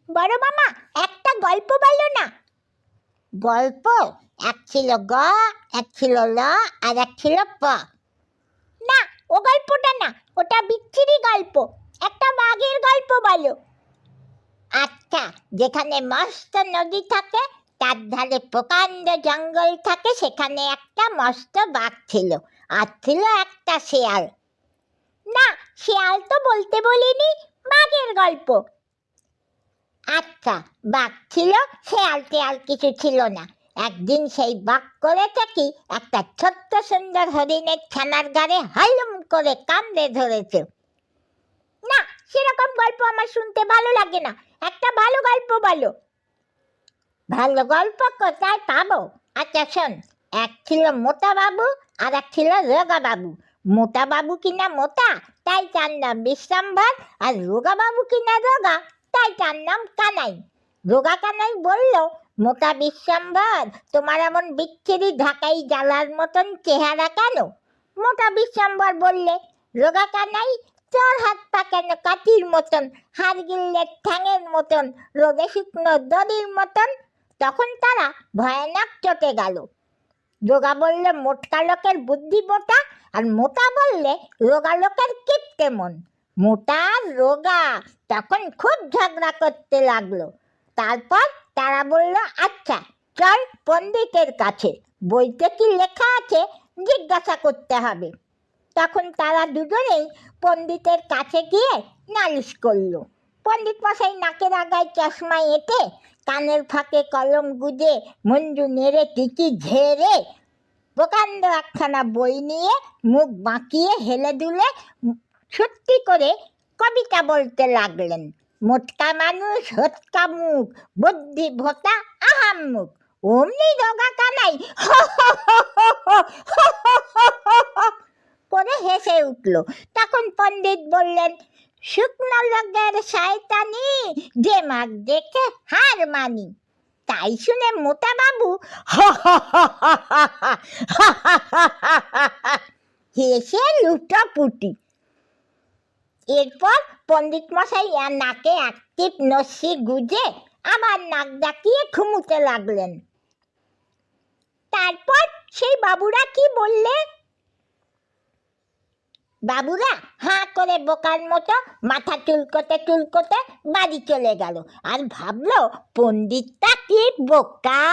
বড় মামা, একটা গল্প বলো না। গল্প? এক ছিল গ, এক ছিল ল, আর এক ছিল প। না, ও গল্পটা না, ওটা বিচ্ছিরি গল্প। একটা বাঘের গল্প বলো। আচ্ছা, যেখানে মস্ত নদী থাকে, তার ধারে প্রকাণ্ড জঙ্গল থাকে, সেখানে একটা মস্ত বাঘ ছিল, আর ছিল একটা শেয়াল। না, শেয়াল তো বলতে বলিনি, বাঘের গল্প। আচ্ছা, বাঘ ছিল, শেয়াল টেয়াল কিছু ছিল না। একদিন সেই বাঘ করেছে কি, একটা ছোট্ট সুন্দর হরিণের ছানার গাড়ে হালুম করে কামড়ে ধরেছে। না, সেরকম গল্প আমার শুনতে ভালো লাগে না, একটা ভালো গল্প বলো। ভালো গল্প কোথায় পাবো? আচ্ছা শোন, এক ছিল মোটা বাবু আর এক ছিল রোগা বাবু। মোটা বাবু কিনা মোটা, তাই তার নাম বিশ্রামভার, আর রোগা বাবু কিনা রোগা, তাই তার নাম কানাই। রোগা কানাই বলল, মোটা বিশ্রামভার, তোমার এমন বিচ্ছিরি ঢাকাই জ্বালার মতন চেহারা কেন? মোটা বিশ্রামভার বললে, রোগা কানাই, তোর হাত পা কেন কাঠির মতন, হাড় গিললে ঠ্যাঙের মতন, রোদে শুকনো দড়ির মতন? তখন তারা ভয়ানক চটে গেল। রোগা বললে, মোটকা লোকের বুদ্ধি মোটা, আর মোটা বললে, রোগা লোকের কিপটে মন। মোটা আর রোগা তখন খুব ঝগড়া করতে লাগলো। তারপর তারা বলল, আচ্ছা চল পণ্ডিতের কাছে, বইতে কি লেখা আছে জিজ্ঞাসা করতে হবে। তখন তারা দুজনেই পণ্ডিতের কাছে গিয়ে নালিশ করলো। পণ্ডিত মশাই নাকের আগায় চশমা এঁটে, কানের ফাঁকে কলম গুজে, মঞ্জু নেড়ে টিকি ঝেড়ে, প্রকাণ্ড একখানা বই নিয়ে মুখ বাঁকিয়ে হেলে দুলে সত্যি করে কবিতা বলতে লাগলেন। মোটকা মানুষ হটকা মুখ, বুদ্ধি ভোতা আহাম মুখ। অমনি রোগা কানাই করে হেসে উঠল। তখন পণ্ডিত বললেন, শুকনো লোকের শয়তানি, যে মাগ দেখে হার মানি। তাই শুনে মোটা বাবু হেসে লুটোপুটি। এরপর পণ্ডিত মশাই নাকে এক টিপ নস্যি গুজে আবার নাক ডাকিয়ে ঘুমুতে লাগলেন। তারপর সেই বাবুরা কি বললে? বাবুরা হাঁ করে বোকার মতো মাথা চুলকোতে চুলকোতে বাড়ি চলে গেল, আর ভাবলো পণ্ডিতটা কি বোকা।